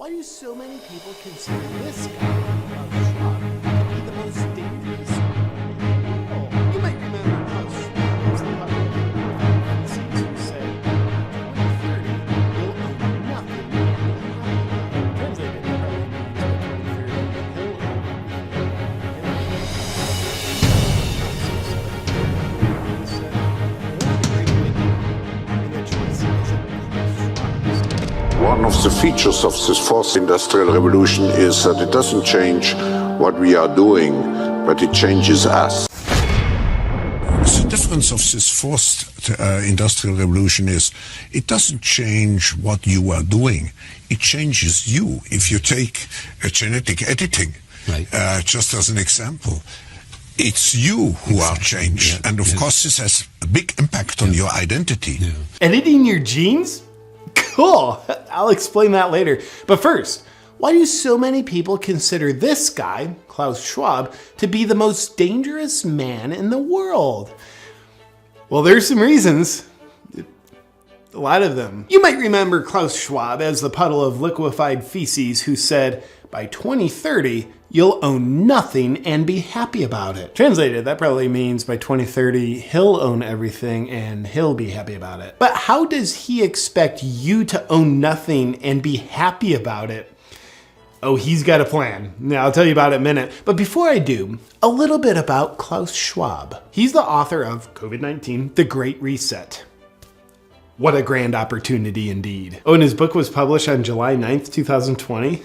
Why do so many people consider this guy, Klaus Schwab, to be the most dangerous man in the world? You might remember Klaus Schwab was the public who said, 2030, you'll own nothing and be happy. Translated, it probably means by 2030, he'll own One of the features of this fourth industrial revolution is that it doesn't change what we are doing, but it changes us. The difference of this fourth industrial revolution is it doesn't change what you are doing. It changes you. If you take genetic editing, right. Just as an example, it's you who are changed. Yeah. And of course, this has a big impact on your identity. Yeah. Editing your genes? Cool. I'll explain that later. But first, why do so many people consider this guy, Klaus Schwab, to be the most dangerous man in the world? Well, there's some reasons. A lot of them. You might remember Klaus Schwab as the puddle of liquefied feces who said, by 2030, you'll own nothing and be happy about it. Translated, that probably means by 2030, he'll own everything and he'll be happy about it. But how does he expect you to own nothing and be happy about it? Oh, he's got a plan. Now, I'll tell you about it in a minute. But before I do, a little bit about Klaus Schwab. He's the author of COVID-19, The Great Reset. What a grand opportunity indeed. Oh, and his book was published on July 9th, 2020.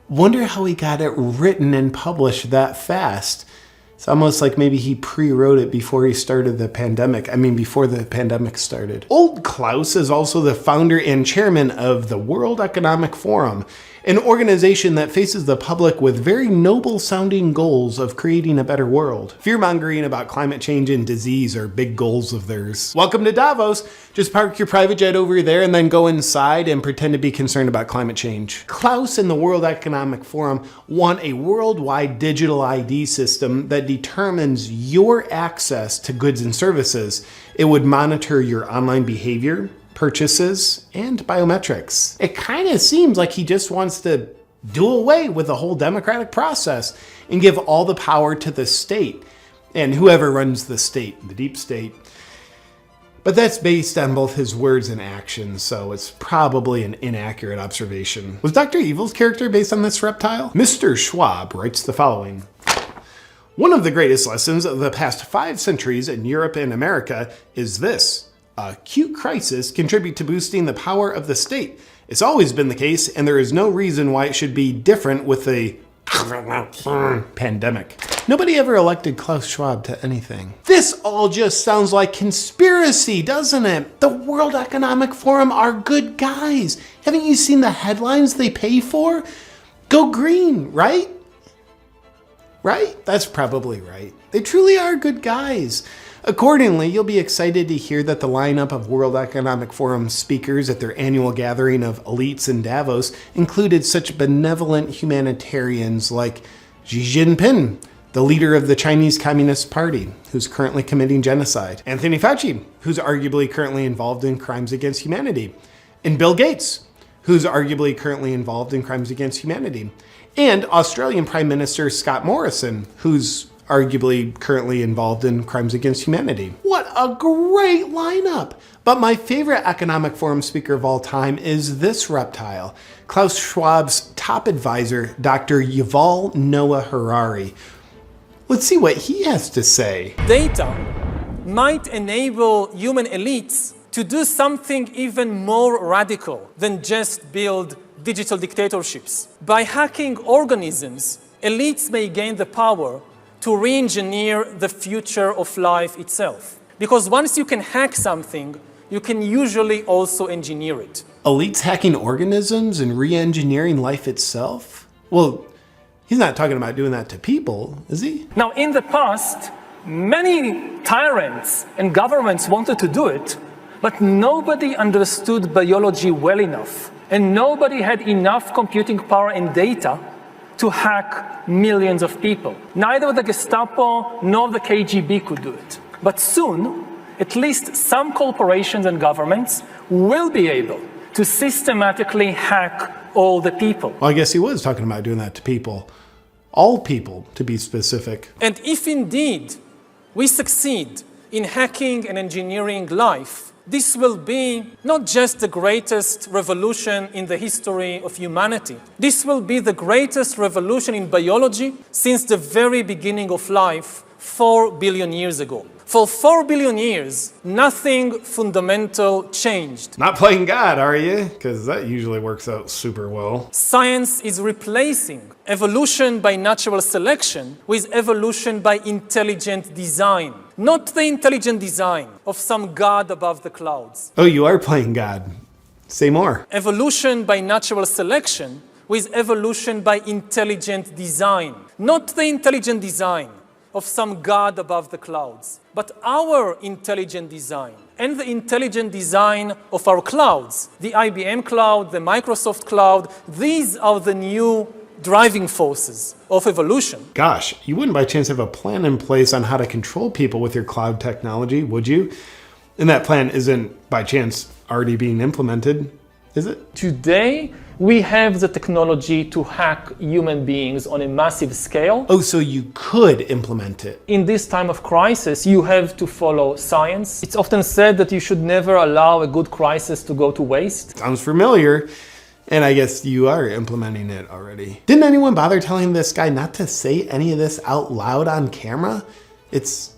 Wonder how he got it written and published that fast. It's almost like maybe he pre-wrote it before he started the pandemic. Before the pandemic started. Old Klaus is also the founder and chairman of the World Economic Forum, an organization that faces the public with very noble sounding goals of creating a better world. Fear-mongering about climate change and disease are big goals of theirs. Welcome to Davos. Just park your private jet over there and then go inside and pretend to be concerned about climate change. Klaus and the World Economic Forum want a worldwide digital ID system that determines your access to goods and services. It would monitor your online behavior, purchases, and biometrics. It kind of seems like he just wants to do away with the whole democratic process and give all the power to the state and whoever runs the state, the deep state. But that's based on both his words and actions, so it's probably an inaccurate observation. Was Dr. Evil's character based on this reptile? Mr. Schwab writes the following. One of the greatest lessons of the past 5 centuries in Europe and America is this. Acute crisis contribute to boosting the power of the state. It's always been the case, and there is no reason why it should be different with the pandemic. Nobody ever elected Klaus Schwab to anything. This all just sounds like conspiracy, doesn't it? The World Economic Forum are good guys. Haven't you seen the headlines they pay for? Go green, right? Right? That's probably right. They truly are good guys. Accordingly, you'll be excited to hear that the lineup of World Economic Forum speakers at their annual gathering of elites in Davos included such benevolent humanitarians like Xi Jinping, the leader of the Chinese Communist Party, who's currently committing genocide, Anthony Fauci, who's arguably currently involved in crimes against humanity, and Bill Gates, who's arguably currently involved in crimes against humanity, and Australian Prime Minister Scott Morrison, who's arguably currently involved in crimes against humanity. What a great lineup! But my favorite Economic Forum speaker of all time is this reptile, Klaus Schwab's top advisor, Dr. Yuval Noah Harari. Let's see what he has to say. Data might enable human elites to do something even more radical than just build digital dictatorships. By hacking organisms, elites may gain the power to re-engineer the future of life itself. Because once you can hack something, you can usually also engineer it. Elites hacking organisms and re-engineering life itself? Well, he's not talking about doing that to people, is he? Now, in the past, many tyrants and governments wanted to do it, but nobody understood biology well enough, and nobody had enough computing power and data to hack millions of people. Neither the Gestapo nor the KGB could do it. But soon, at least some corporations and governments will be able to systematically hack all the people. Well, I guess he was talking about doing that to people. All people, to be specific. And if indeed we succeed in hacking and engineering life, this will be not just the greatest revolution in the history of humanity. This will be the greatest revolution in biology since the very beginning of life 4 billion years ago. For 4 billion years, nothing fundamental changed. Not playing God, are you? Because that usually works out super well. Science is replacing evolution by natural selection with evolution by intelligent design. Not the intelligent design of some god above the clouds. Oh, you are playing God. Say more. Evolution by natural selection with evolution by intelligent design. Not the intelligent design of some god above the clouds, but our intelligent design and the intelligent design of our clouds, the IBM cloud, the Microsoft cloud. These are the new driving forces of evolution. Gosh, you wouldn't by chance have a plan in place on how to control people with your cloud technology, would you? And that plan isn't by chance already being implemented, is it? Today, we have the technology to hack human beings on a massive scale. Oh, so you could implement it. In this time of crisis, you have to follow science. It's often said that you should never allow a good crisis to go to waste. Sounds familiar. And I guess you are implementing it already. Didn't anyone bother telling this guy not to say any of this out loud on camera? It's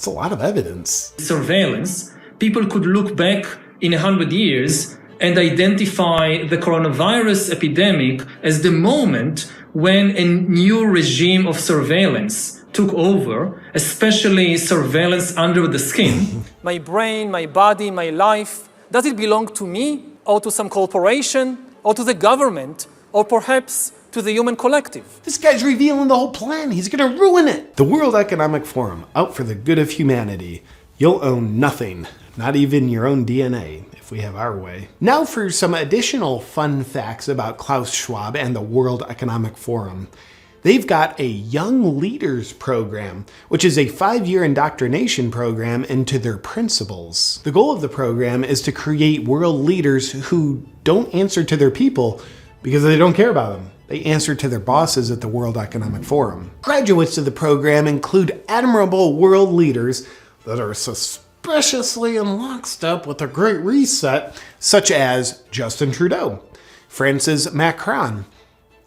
a lot of evidence. Surveillance, people could look back in 100 years and identify the coronavirus epidemic as the moment when a new regime of surveillance took over, especially surveillance under the skin. My brain, my body, my life, does it belong to me or to some corporation or to the government or perhaps to the human collective? This guy's revealing the whole plan. He's gonna ruin it. The World Economic Forum, out for the good of humanity. You'll own nothing, not even your own DNA, if we have our way. Now for some additional fun facts about Klaus Schwab and the World Economic Forum. They've got a Young Leaders Program, which is a 5-year indoctrination program into their principles. The goal of the program is to create world leaders who don't answer to their people because they don't care about them. They answer to their bosses at the World Economic Forum. Graduates of the program include admirable world leaders that are suspiciously in lockstep with the Great Reset, such as Justin Trudeau, Francis Macron,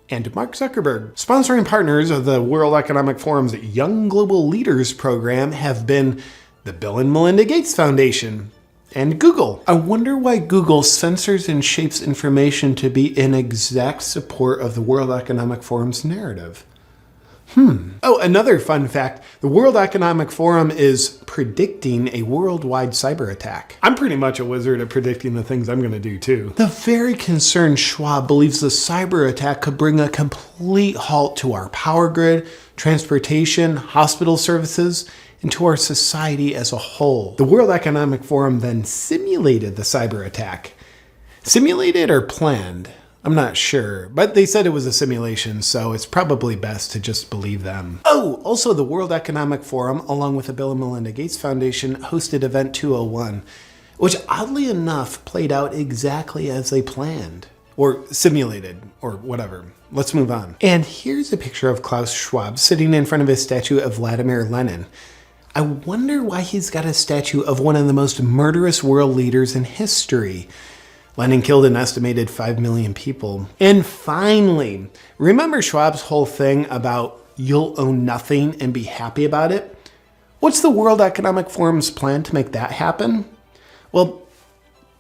and Mark Zuckerberg. Sponsoring partners of the World Economic Forum's Young Global Leaders program have been the Bill and Melinda Gates Foundation and Google. I wonder why Google censors and shapes information to be in exact support of the World Economic Forum's narrative. Oh, another fun fact, the World Economic Forum is predicting a worldwide cyber attack. I'm pretty much a wizard at predicting the things I'm gonna do too. The very concerned Schwab believes the cyber attack could bring a complete halt to our power grid, transportation, hospital services, and to our society as a whole. The World Economic Forum then simulated the cyber attack. Simulated or planned? I'm not sure, but they said it was a simulation, so it's probably best to just believe them. Oh, also the World Economic Forum, along with the Bill and Melinda Gates Foundation, hosted Event 201, which oddly enough played out exactly as they planned. Or simulated, or whatever. Let's move on. And here's a picture of Klaus Schwab sitting in front of his statue of Vladimir Lenin. I wonder why he's got a statue of one of the most murderous world leaders in history. Lenin killed an estimated 5 million people. And finally, remember Schwab's whole thing about you'll own nothing and be happy about it? What's the World Economic Forum's plan to make that happen? Well,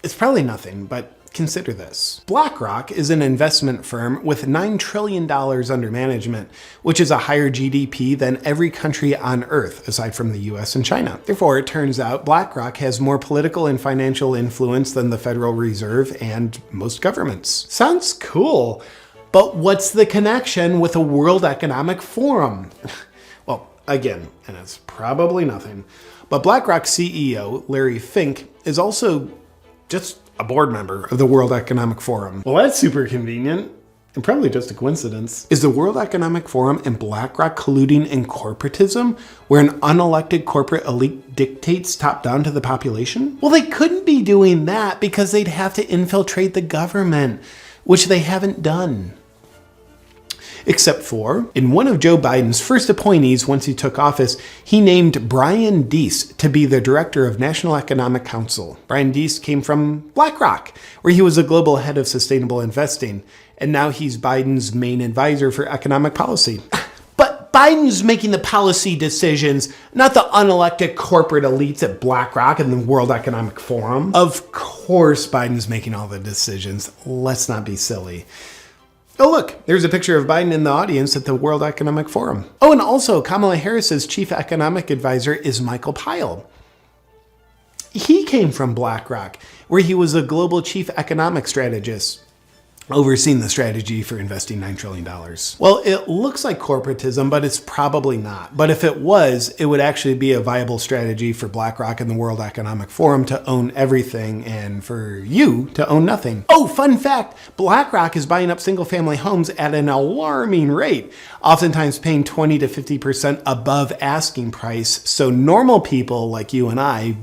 it's probably nothing, but consider this. BlackRock is an investment firm with $9 trillion under management, which is a higher GDP than every country on Earth, aside from the US and China. Therefore, it turns out BlackRock has more political and financial influence than the Federal Reserve and most governments. Sounds cool, but what's the connection with the World Economic Forum? Well, again, and it's probably nothing, but BlackRock CEO Larry Fink is also just a board member of the World Economic Forum. Well, that's super convenient. and probably just a coincidence. Is the World Economic Forum and BlackRock colluding in corporatism, where an unelected corporate elite dictates top down to the population? Well, they couldn't be doing that because they'd have to infiltrate the government, which they haven't done. Except for, in one of Joe Biden's first appointees once he took office, he named Brian Deese to be the director of National Economic Council. Brian Deese came from BlackRock, where he was a global head of sustainable investing, and now he's Biden's main advisor for economic policy. But Biden's making the policy decisions, not the unelected corporate elites at BlackRock and the World Economic Forum. Of course Biden's making all the decisions. Let's not be silly. Oh, look, there's a picture of Biden in the audience at the World Economic Forum. Oh, and also Kamala Harris's chief economic advisor is Michael Pyle. He came from BlackRock, where he was a global chief economic strategist, overseeing the strategy for investing $9 trillion. Well, it looks like corporatism, but it's probably not. But if it was, it would actually be a viable strategy for BlackRock and the World Economic Forum to own everything and for you to own nothing. Oh, fun fact, BlackRock is buying up single-family homes at an alarming rate, oftentimes paying 20 to 50% above asking price, so normal people like you and I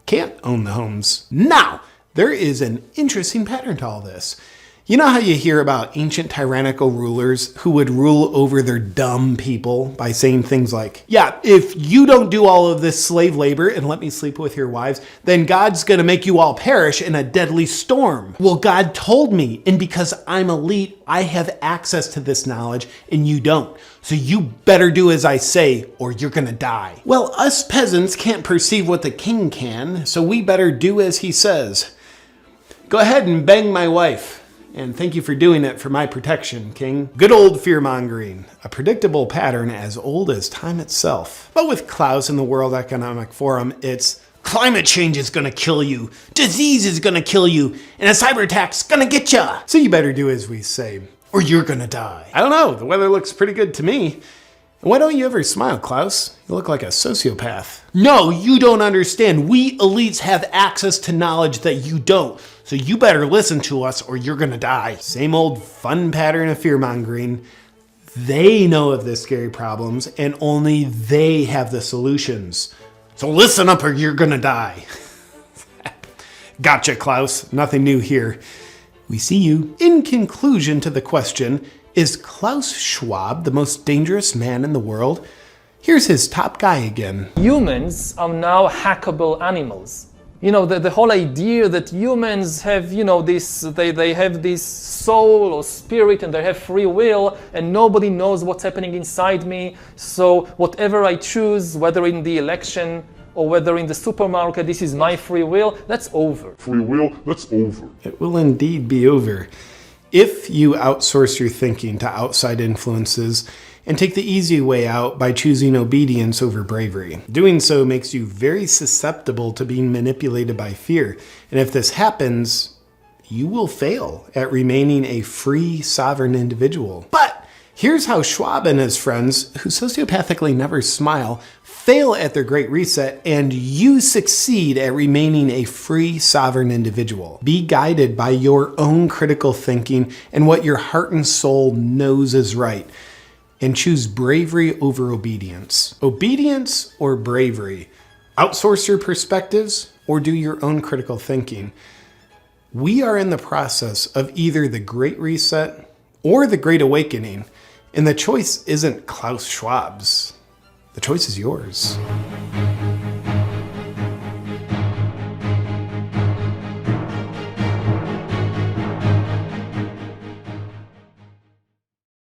can't own the homes. Now, there is an interesting pattern to all this. You know how you hear about ancient tyrannical rulers who would rule over their dumb people by saying things like, yeah, if you don't do all of this slave labor and let me sleep with your wives, then God's going to make you all perish in a deadly storm. Well, God told me, and because I'm elite, I have access to this knowledge and you don't. So you better do as I say or you're going to die. Well, us peasants can't perceive what the king can, so we better do as he says. Go ahead and bang my wife. And thank you for doing it for my protection, King. Good old fear-mongering, a predictable pattern as old as time itself. But with Klaus and the World Economic Forum, it's climate change is gonna kill you, disease is gonna kill you, and a cyber attack's gonna get ya. So you better do as we say, or you're gonna die. I don't know, the weather looks pretty good to me. Why don't you ever smile, Klaus? You look like a sociopath. No, you don't understand. We elites have access to knowledge that you don't. So you better listen to us or you're gonna die. Same old fun pattern of fear-mongering. They know of the scary problems and only they have the solutions. So listen up or you're gonna die. Gotcha, Klaus. Nothing new here. We see you. In conclusion to the question, is Klaus Schwab the most dangerous man in the world? Here's his top guy again. Humans are now hackable animals. You know, the whole idea that humans have, they have this soul or spirit and they have free will and nobody knows what's happening inside me. So whatever I choose, whether in the election or whether in the supermarket, this is my free will, that's over. Free will, that's over. It will indeed be over. If you outsource your thinking to outside influences and take the easy way out by choosing obedience over bravery. Doing so makes you very susceptible to being manipulated by fear. And if this happens, you will fail at remaining a free, sovereign individual. But here's how Schwab and his friends, who sociopathically never smile, fail at their Great Reset, and you succeed at remaining a free, sovereign individual. Be guided by your own critical thinking and what your heart and soul knows is right, and choose bravery over obedience. Obedience or bravery? Outsource your perspectives or do your own critical thinking? We are in the process of either the Great Reset or the Great Awakening, and the choice isn't Klaus Schwab's. The choice is yours.